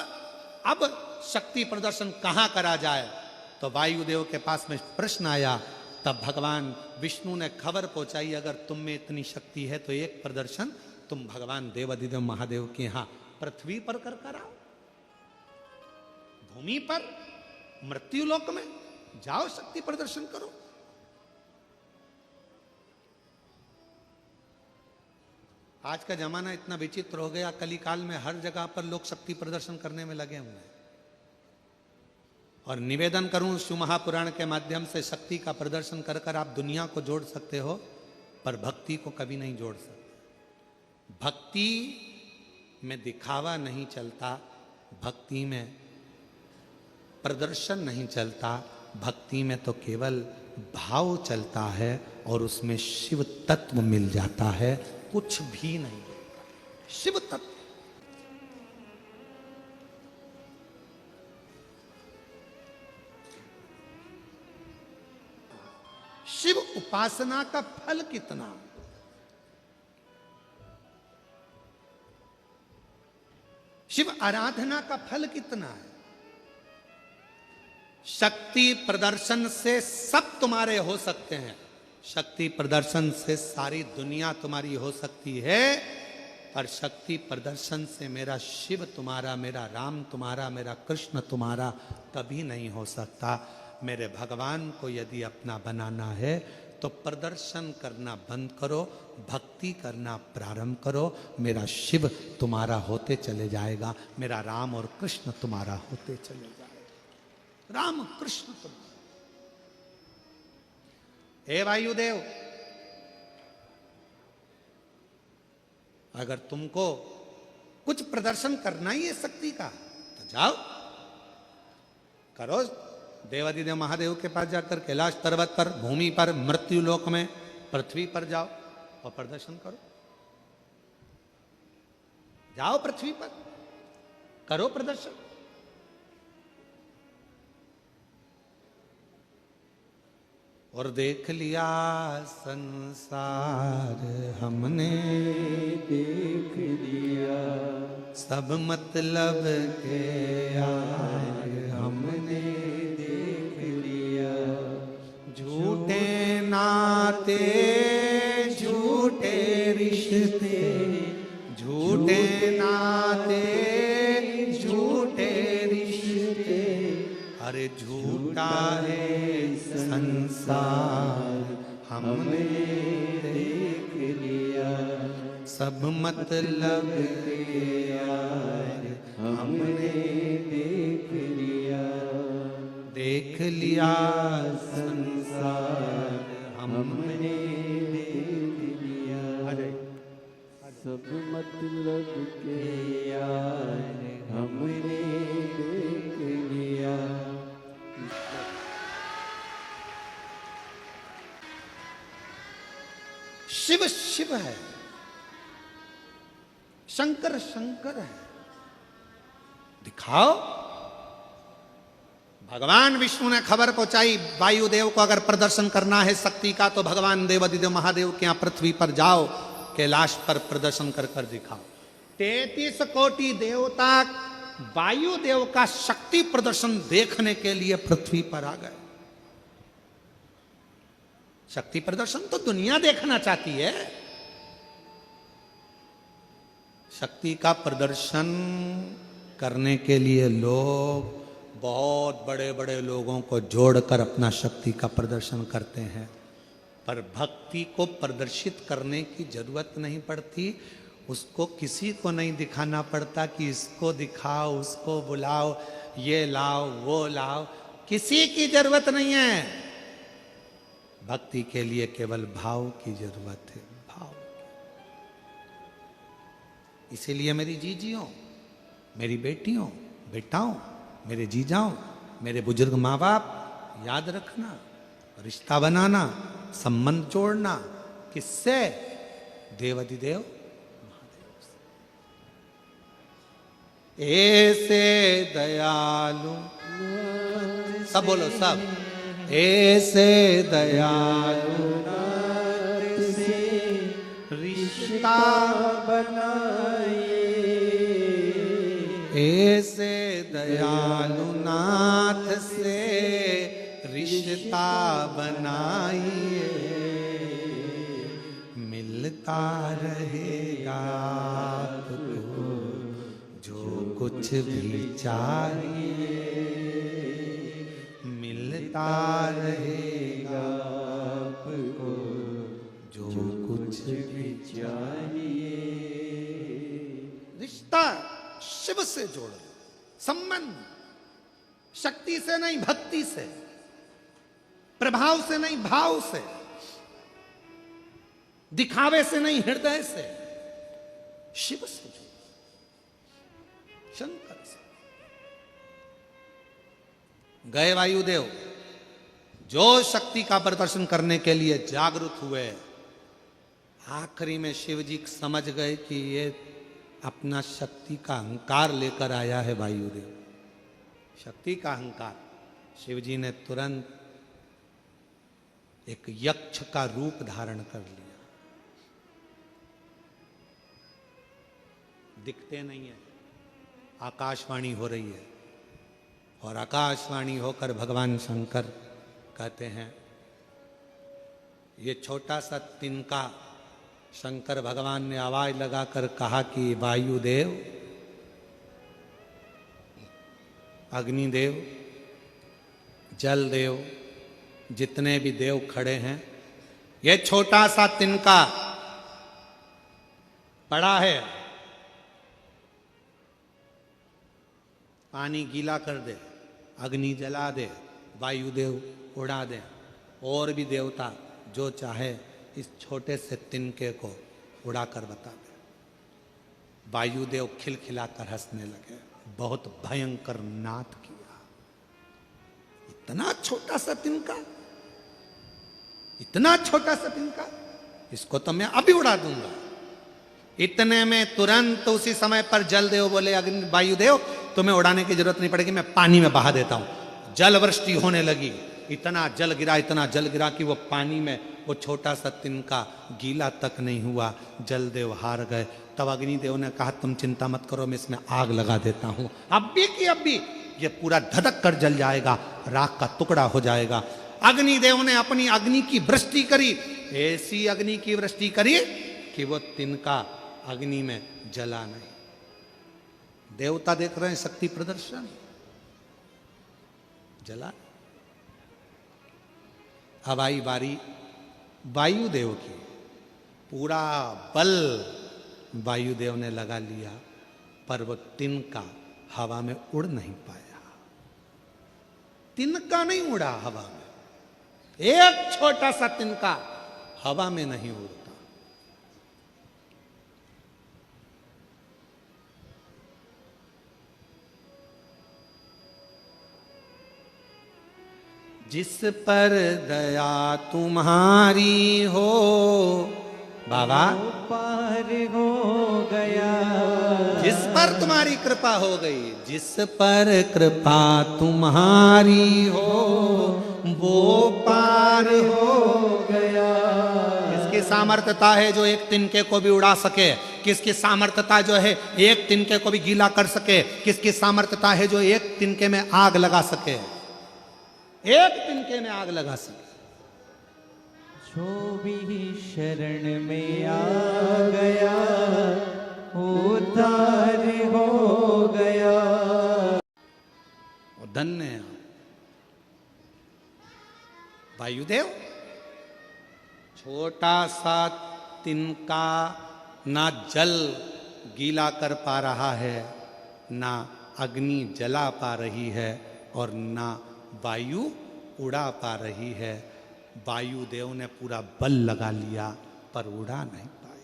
A: अब शक्ति प्रदर्शन कहां करा जाए? तो वायुदेव के पास में प्रश्न आया। तब भगवान विष्णु ने खबर पहुंचाई, अगर तुम में इतनी शक्ति है तो एक प्रदर्शन तुम भगवान देवाधिदेव महादेव के यहां पृथ्वी पर कर कराओ, भूमि पर, मृत्युलोक में जाओ, शक्ति प्रदर्शन करो। आज का जमाना इतना विचित्र हो गया, कलिकाल में हर जगह पर लोग शक्ति प्रदर्शन करने में लगे हुए हैं। और निवेदन करूं शिव महापुराण के माध्यम से, शक्ति का प्रदर्शन कर कर आप दुनिया को जोड़ सकते हो, पर भक्ति को कभी नहीं जोड़ सकते। भक्ति में दिखावा नहीं चलता, भक्ति में प्रदर्शन नहीं चलता, भक्ति में तो केवल भाव चलता है और उसमें शिव तत्व मिल जाता है, कुछ भी नहीं। शिव तत्व। शिव उपासना का फल कितना? शिव आराधना का फल कितना है? शक्ति प्रदर्शन से सब तुम्हारे हो सकते हैं, शक्ति प्रदर्शन से सारी दुनिया तुम्हारी हो सकती है, पर शक्ति प्रदर्शन से मेरा शिव तुम्हारा, मेरा राम तुम्हारा, मेरा कृष्ण तुम्हारा कभी नहीं हो सकता। मेरे भगवान को यदि अपना बनाना है तो प्रदर्शन करना बंद करो, भक्ति करना प्रारंभ करो। मेरा शिव तुम्हारा होते चले जाएगा, मेरा राम और कृष्ण तुम्हारा होते चले जाएगा। राम कृष्ण तुम। हे वायुदेव, अगर तुमको कुछ प्रदर्शन करना ही है शक्ति का तो जाओ करो। देवाधिदेव महादेव के पास जाकर कैलाश पर्वत पर, भूमि पर, मृत्यु लोक में, पृथ्वी पर जाओ और प्रदर्शन करो। जाओ पृथ्वी पर, करो प्रदर्शन। और देख लिया संसार हमने,
B: देख लिया
A: सब मतलब के यार
B: हमने, देख लिया
A: झूठे नाते झूठे रिश्ते, झूठे नाते झूठे रिश्ते, अरे झूठा है संसार हमने
B: देख लिया
A: सब मतलब के यार
B: हमने, देख लिया
A: देख लिया संसार हमने
B: देख लिया
A: अरे
B: सब मतलब के यार हमने देख लिया।
A: शिव शिव है, शंकर शंकर है। दिखाओ। भगवान विष्णु ने खबर पहुंचाई वायुदेव को अगर प्रदर्शन करना है शक्ति का तो भगवान देवादिदेव महादेव के यहां पृथ्वी पर जाओ, कैलाश पर प्रदर्शन कर कर दिखाओ। 33 कोटि देवता वायुदेव का शक्ति प्रदर्शन देखने के लिए पृथ्वी पर आ गए। शक्ति प्रदर्शन तो दुनिया देखना चाहती है। शक्ति का प्रदर्शन करने के लिए लोग बहुत बड़े बड़े लोगों को जोड़कर अपना शक्ति का प्रदर्शन करते हैं, पर भक्ति को प्रदर्शित करने की जरूरत नहीं पड़ती। उसको किसी को नहीं दिखाना पड़ता कि इसको दिखाओ, उसको बुलाओ, ये लाओ, वो लाओ, किसी की जरूरत नहीं है। भक्ति के लिए केवल भाव की जरूरत है, भाव। इसीलिए मेरी जीजियों, मेरी बेटियों, बेटाओं, मेरे जीजाओं, मेरे बुजुर्ग माँ बाप, याद रखना, रिश्ता बनाना, संबंध जोड़ना किससे? देवादिदेव महादेव से। ऐसे दयालु, सब बोलो सब, ऐसे दयालु से रिश्ता
B: बनाए,
A: ऐसे दयालु नाथ से रिश्ता बनाइए, मिलता रहेगा आपको जो कुछ भी चाहिए, मिलता रहेगा आपको जो कुछ भी चाहिए। रिश्ता शिव से जोड़ो, संबंध शक्ति से नहीं भक्ति से, प्रभाव से नहीं भाव से, दिखावे से नहीं हृदय से, शिव से जोड़ो, शंकर से। गए वायुदेव जो शक्ति का प्रदर्शन करने के लिए जागरूक हुए, आखिरी में शिव जी समझ गए कि ये अपना शक्ति का अहंकार लेकर आया है वायुदेव, शक्ति का अहंकार। शिव जी ने तुरंत एक यक्ष का रूप धारण कर लिया। दिखते नहीं है, आकाशवाणी हो रही है, और आकाशवाणी होकर भगवान शंकर कहते हैं, ये छोटा सा तिनका शंकर भगवान ने आवाज लगाकर कहा कि वायुदेव, अग्निदेव, जलदेव, जितने भी देव खड़े हैं, ये छोटा सा तिनका पड़ा है, पानी गीला कर दे, अग्नि जला दे, वायुदेव उड़ा दे, और भी देवता जो चाहे इस छोटे से तिनके को उड़ाकर बता दे। वायुदेव खिलखिलाकर हंसने लगे, बहुत भयंकर नाद किया। इतना छोटा सा तिनका, इतना छोटा सा तिनका, इसको तो मैं अभी उड़ा दूंगा। इतने में तुरंत उसी समय पर जलदेव बोले, अग्नि वायुदेव तुम्हें उड़ाने की जरूरत नहीं पड़ेगी, मैं पानी में बहा देता हूं। जल वृष्टि होने लगी, इतना जल गिरा कि वो पानी में वो छोटा सा तिनका गीला तक नहीं हुआ। जलदेव हार गए। तब अग्निदेव ने कहा तुम चिंता मत करो, मैं इसमें आग लगा देता हूं, अब भी ये पूरा धधक कर जल जाएगा, राख का टुकड़ा हो जाएगा। अग्निदेव ने अपनी अग्नि की वृष्टि करी, ऐसी अग्नि की वृष्टि करी कि वो तिनका अग्नि में जला नहीं। देवता देख रहे हैं शक्ति प्रदर्शन, जला। अब आई बारी वायुदेव की। पूरा बल वायुदेव ने लगा लिया, पर वो तिनका हवा में उड़ नहीं पाया। तिनका नहीं उड़ा हवा में, एक छोटा सा तिनका हवा में नहीं उड़ता। जिस पर दया तुम्हारी हो बाबा
B: पार हो गया,
A: जिस पर तुम्हारी कृपा हो गई, जिस पर कृपा तुम्हारी हो वो पार हो गया। किसकी सामर्थ्यता है जो एक तिनके को भी उड़ा सके? किसकी सामर्थ्यता जो है एक तिनके को भी गीला कर सके? किसकी सामर्थ्यता है जो एक तिनके में आग लगा सके? एक तिनके में आग लगा सके।
B: जो भी शरण में आ गया उद्धार हो गया।
A: और धन्य है वायुदेव। छोटा सा तिनका ना जल गीला कर पा रहा है, ना अग्नि जला पा रही है, और ना वायु उड़ा पा रही है। वायुदेव ने पूरा बल लगा लिया पर उड़ा नहीं पाई,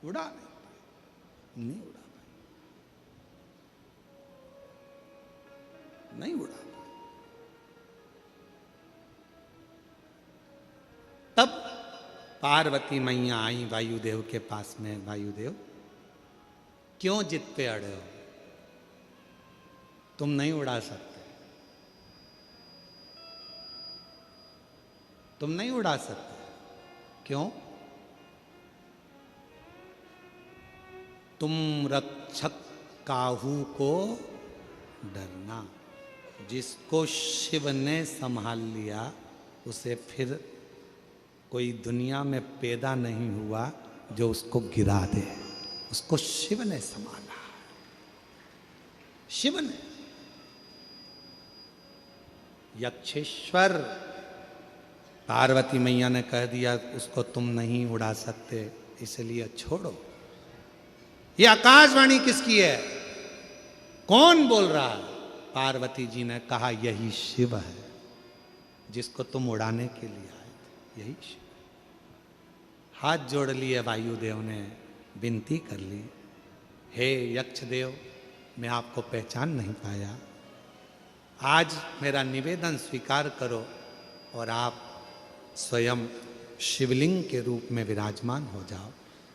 A: उड़ा नहीं उड़ा पाई, नहीं उड़ा पाई। तब पार्वती मैया आई वायुदेव के पास में। वायुदेव क्यों जिद पे अड़े हो? तुम नहीं उड़ा सकते, तुम नहीं उड़ा सकते। क्यों? तुम रक्षक काहू को डरना। जिसको शिव ने संभाल लिया उसे फिर कोई दुनिया में पैदा नहीं हुआ जो उसको गिरा दे। उसको शिव ने संभाला, शिव ने। यक्षेश्वर पार्वती मैया ने कह दिया उसको तुम नहीं उड़ा सकते, इसलिए छोड़ो। ये आकाशवाणी किसकी है? कौन बोल रहा है? पार्वती जी ने कहा यही शिव है जिसको तुम उड़ाने के लिए आए थे, यही शिव। हाथ जोड़ लिए वायुदेव ने, विनती कर ली, हे यक्षदेव, मैं आपको पहचान नहीं पाया, आज मेरा निवेदन स्वीकार करो और आप स्वयं शिवलिंग के रूप में विराजमान हो जाओ।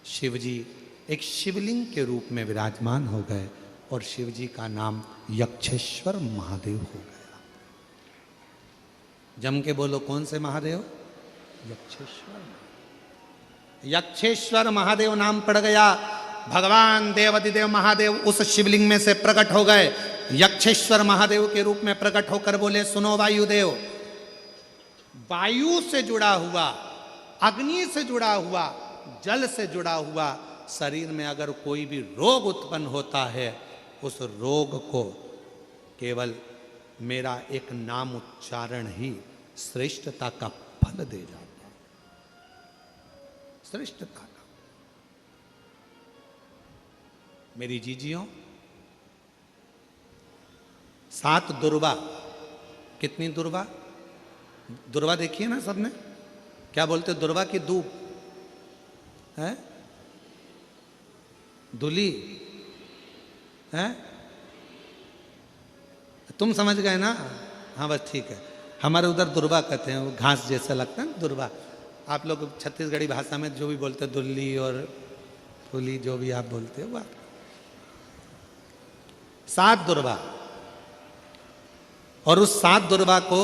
A: शिवजी एक शिवलिंग के रूप में विराजमान हो गए और शिवजी का नाम यक्षेश्वर महादेव हो गया। जम के बोलो, कौन से महादेव? यक्षेश्वर। यक्षेश्वर महादेव नाम पड़ गया। भगवान देवाधिदेव महादेव उस शिवलिंग में से प्रकट हो गए, यक्षेश्वर महादेव के रूप में प्रकट होकर बोले, सुनो वायुदेव, वायु से जुड़ा हुआ, अग्नि से जुड़ा हुआ, जल से जुड़ा हुआ शरीर में अगर कोई भी रोग उत्पन्न होता है, उस रोग को केवल मेरा एक नाम उच्चारण ही श्रेष्ठता का फल दे जाता है। श्रेष्ठता का। मेरी जीजियों, 7 दुर्वा। कितनी दुर्वा? दुर्वा देखिए ना सबने, क्या बोलते? दुर्वा की दूब है, दुली है। तुम समझ गए ना? हाँ बस ठीक है। हमारे उधर दुर्वा कहते हैं, वो घास जैसा लगता है दुर्वा। आप लोग छत्तीसगढ़ी भाषा में जो भी बोलते हैं, दुल्ली और फूली, जो भी आप बोलते हो, वह 7 दुर्वा। और उस 7 दुर्वा को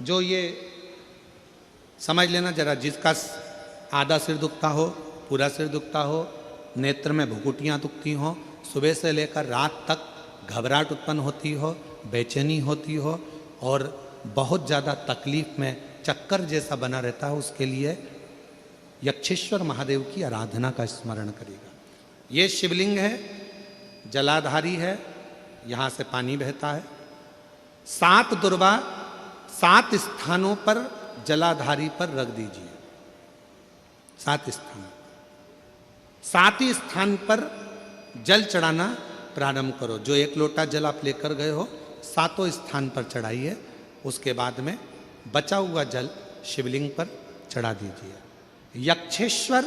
A: जो ये समझ लेना जरा, जिसका आधा सिर दुखता हो, पूरा सिर दुखता हो, नेत्र में भुकुटियाँ दुखती हों, सुबह से लेकर रात तक घबराहट उत्पन्न होती हो, बेचैनी होती हो और बहुत ज़्यादा तकलीफ में चक्कर जैसा बना रहता है, उसके लिए यक्षेश्वर महादेव की आराधना का स्मरण करेगा। ये शिवलिंग है, जलाधारी है, यहाँ से पानी बहता है। 7 दुर्वा 7 स्थानों पर जलाधारी पर रख दीजिए। 7 स्थान, 7 ही स्थान पर जल चढ़ाना प्रारंभ करो। जो 1 लोटा जल आप लेकर गए हो, 7 स्थान पर चढ़ाइए। उसके बाद में बचा हुआ जल शिवलिंग पर चढ़ा दीजिए। यक्षेश्वर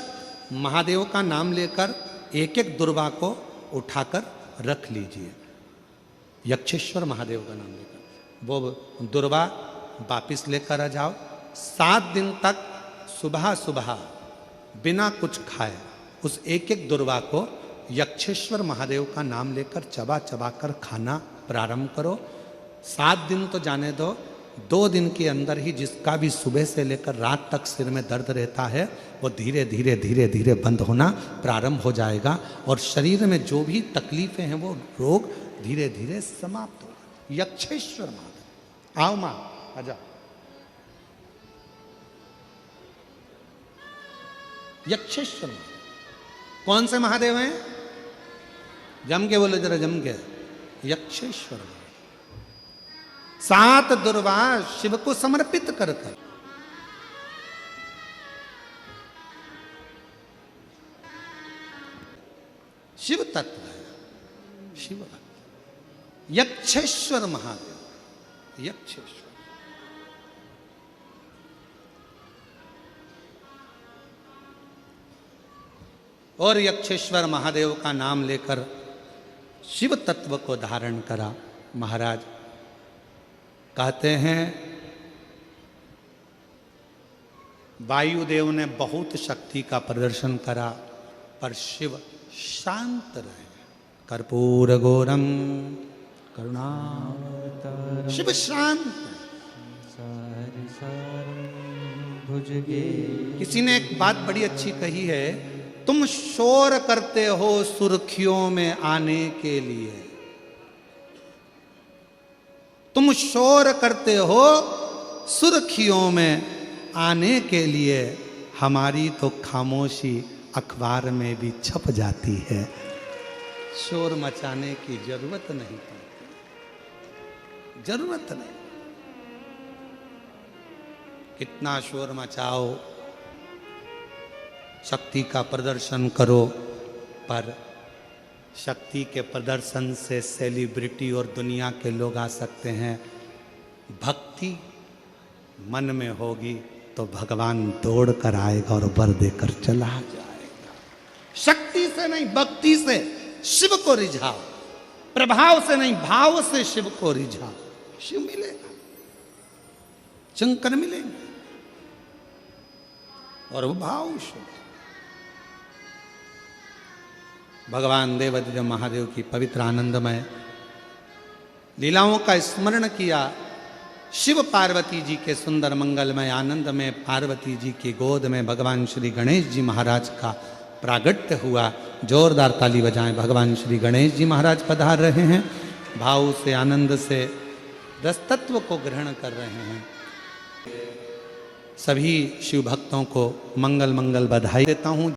A: महादेव का नाम लेकर एक एक दुर्वा को उठाकर रख लीजिए। यक्षेश्वर महादेव का नाम लेकर वो दुर्वा वापिस लेकर आ जाओ। 7 दिन तक सुबह सुबह बिना कुछ खाए उस एक एक दुर्वा को यक्षेश्वर महादेव का नाम लेकर चबा चबा कर खाना प्रारंभ करो। 7 दिन तो जाने दो, 2 दिन के अंदर ही जिसका भी सुबह से लेकर रात तक सिर में दर्द रहता है वो धीरे धीरे धीरे धीरे बंद होना प्रारंभ हो जाएगा और शरीर में जो भी तकलीफें हैं वो रोग धीरे धीरे समाप्त होगा। यक्षेश्वर महादेव, आओ माँ आजा। यक्षेश्वर महादेव कौन से महादेव हैं? जम के बोलो जरा, जम के। यक्षेश्वर 7 दुर्वा शिव को समर्पित कर कर शिव तत्व है, शिव भक्त। यक्षेश्वर महादेव, यक्षेश्वर। और यक्षेश्वर महादेव का नाम लेकर शिव तत्व को धारण करा। महाराज कहते हैं वायुदेव ने बहुत शक्ति का प्रदर्शन करा पर शिव शांत रहे। कर्पूर गौरम करुणा, शिव शांत। किसी ने एक बात बड़ी अच्छी कही है, तुम शोर करते हो सुर्खियों में आने के लिए, तुम शोर करते हो सुर्खियों में आने के लिए, हमारी तो खामोशी अखबार में भी छप जाती है। शोर मचाने की जरूरत नहीं पड़ती, जरूरत नहीं। कितना शोर मचाओ, शक्ति का प्रदर्शन करो, पर शक्ति के प्रदर्शन से सेलिब्रिटी और दुनिया के लोग आ सकते हैं। भक्ति मन में होगी तो भगवान दौड़ कर आएगा और वर देकर चला जाएगा। शक्ति से नहीं, भक्ति से शिव को रिझाओ, प्रभाव से नहीं भाव से शिव को रिझाओ, शिव मिलेगा, शंकर मिलेंगे। और वो भाव शुद्ध। भगवान देवादिदेव महादेव की पवित्र आनंदमय लीलाओं का स्मरण किया। शिव पार्वती जी के सुंदर मंगलमय आनंद में पार्वती जी की गोद में भगवान श्री गणेश जी महाराज का प्रागट्य हुआ। जोरदार ताली बजाएं। भगवान श्री गणेश जी महाराज पधार रहे हैं, भाव से आनंद से रस तत्व को ग्रहण कर रहे हैं। सभी शिव भक्तों को मंगल मंगल बधाई देता हूँ।